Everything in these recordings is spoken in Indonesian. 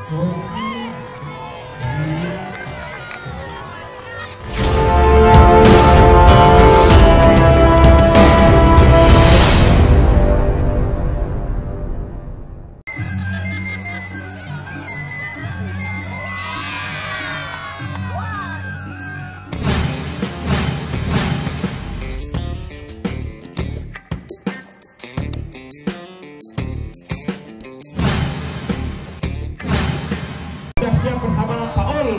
Siap bersama Paul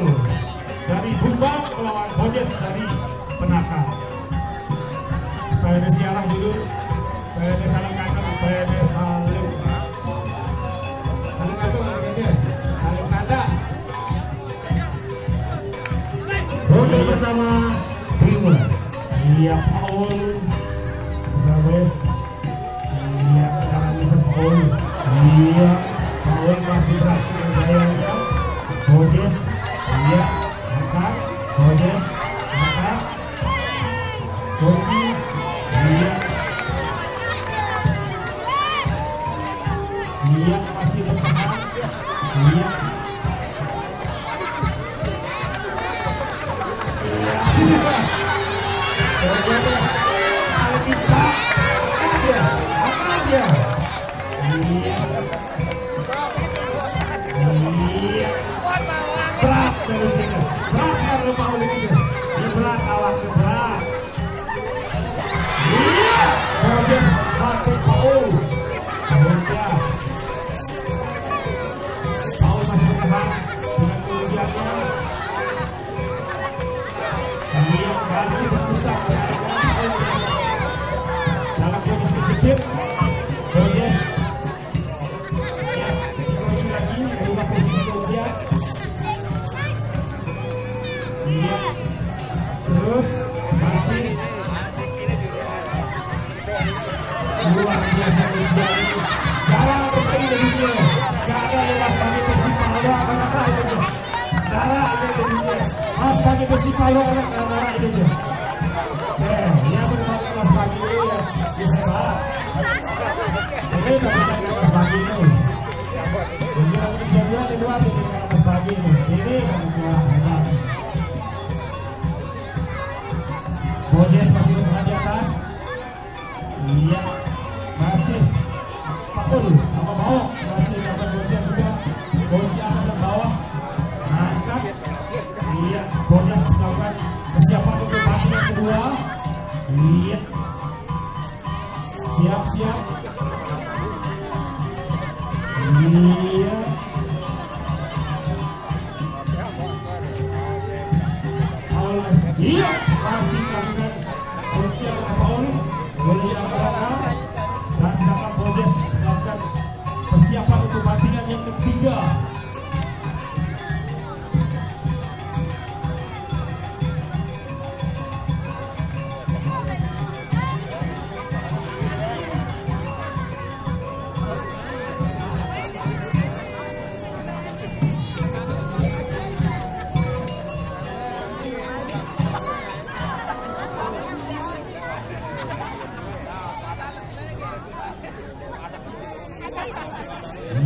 dari Bumbang melawan Bojes dari Penaka. PNS siarah dulu, PNS salam kakak, PNS salam kakak, salam kakak. Ronde pertama Primo. Iya Paul, Zabes. Iya sekarang bisa Paul. Iya Paul masih berhasil menjaya. Bojes, iya, angkat, Bojes, angkat, Boji, iya, iya masih bertahan, iya, kalau kita aja, iya. Berat dari sini, berat sekali Paul ini, berat awaknya berat. Iya, Bojes satu Paul. Paul masih bertahan dengan usianya. Iya, masih berputar dalam Bojes sedikit. Bojes lagi berubah posisi usia. Iya, terus masih luar biasa usia ini. Darah bersaing dari dia, gak ada lewat bagi festival lo akan apa itu. Darah ada dari dia, mas bagi festival lo akan darah itu dia. Dia bermain mas bagi itu ya, bisa lah. Ini tak bisa mas bagi itu. Ini lagi jadian di luar itu mas bagi itu. Ini kan kuat hebat. Bojes masih bertahan di atas. Iya, masih Paul apa mau masih dapat Bojes juga. Bojes atas dan bawah, angkat. Iya, Bojes melakukan persiapan untuk partai yang kedua. Iya, siap-siap. Iya. Paul iya masih melakukan persiapan Paul dari belakang dan sedangkan Bojes melakukan persiapan untuk battingan yang ketiga.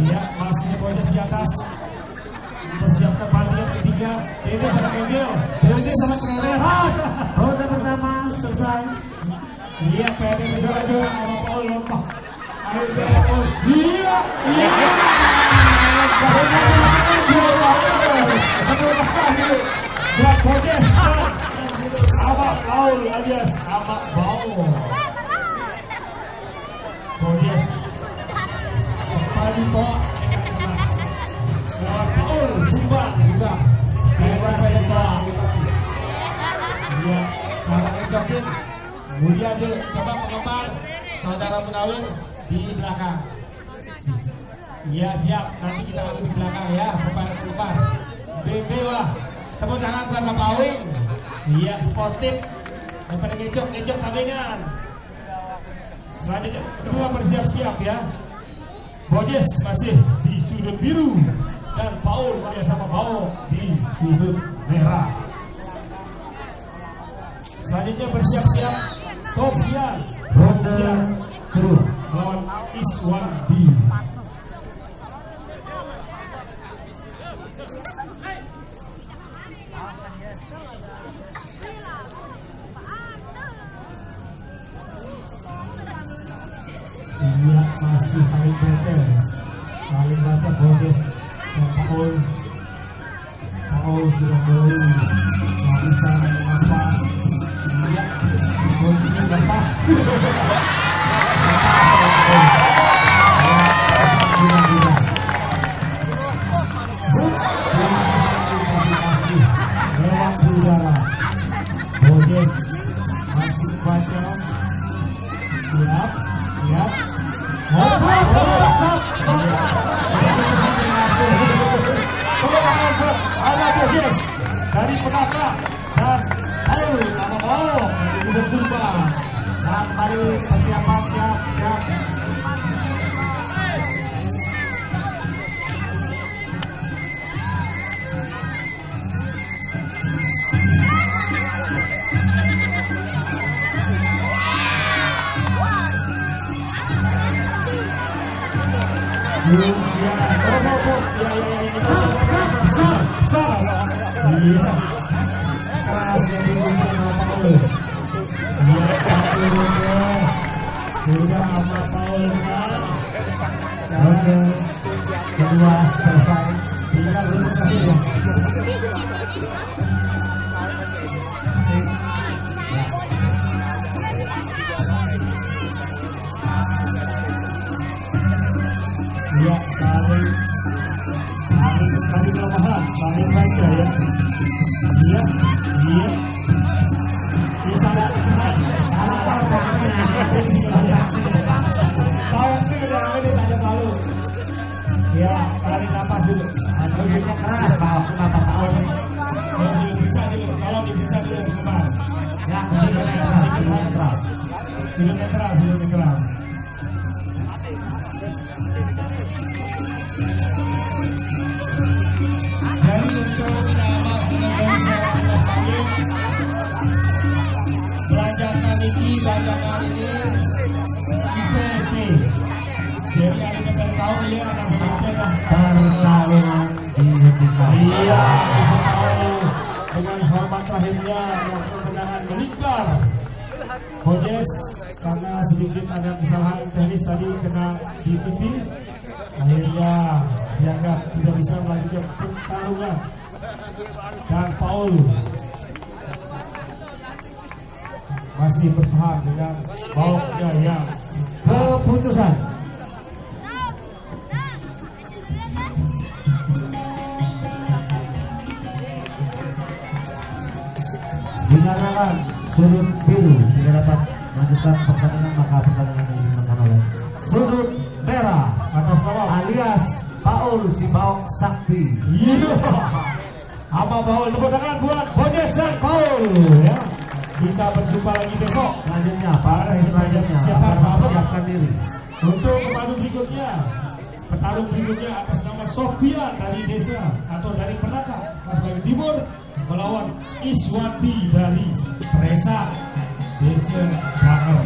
Iya, masih Bojes di atas. Persiapkan battingan ketiga. Ini sama Angel, ini sama Kerehan. Ronde pertama selesai. Iya, PD Maju sama Paul lompat. Ayo Paul. Iya, iya. Buat Bojes. Sama Paul alias sama Paul. Bojes. Paul Bumbang juga iya, sahabat ngecokin kemudian coba pengemban saudara Munawir di belakang. Iya siap, nanti kita akan di belakang ya, lepas BB wah, tepuk tangan buat Bapak Awing. Iya sportif daripada ngecok sampingan. Selanjutnya kedua bersiap-siap ya. Bojes masih di sudut biru dan Paul bersama Paul di sudut merah. Selanjutnya bersiap-siap Sofian Kru lawan Iswandi. baca, saling baca Bojes dan Paul. Paul sudah mulai nggak bisa nafas. Iya, kunci nafas. Lewat udara, Bojes masih baca. Siap. Ada Bojes dari penata dan Paul sama Paul sudah berubah dan mari persiapan siap. Sudah apa Paul sekarang kedua selesai, tinggal lurus saja. Ya, saling kelemahan, saling baca ya. Iya. Ini salah. Tahun sudah ini tanya malu. Ya, tarik nafas dulu. Anjingnya keras, kenapa tahun? Kalau bisa dulu di depan. Ya, sudah netral. Jadi untuk nama belanjakan ini IPP. Jadi ada tahu ya anak belajar pertarungan dihentikan. Iya, tahu dengan hormat lahirnya yang kemenangan melingkar. Bojes karena sedikit ada kesalahan teknis tadi kena di pipi, akhirnya dianggap tidak bisa melanjutkan pertarungan. Dan Paul masih bertahan dengan bawahnya yang keputusan. Dikarenakan sudut biru tidak dapat melanjutkan pertandingan, maka pertandingan ini dimenangkan oleh sudut merah atas nama alias Paul si Baok Sakti. Iya. Apa Paul? Tepuk tangan buat Bojes dan Paul ya. Kita berjumpa lagi besok. Selanjutnya para selanjutnya siapkan diri untuk pemandu berikutnya. Petarung berikutnya atas nama Sofian dari desa atau dari Penaka, Mas Bayu Timur, melawan Iswati dari Presa Desa Bakar.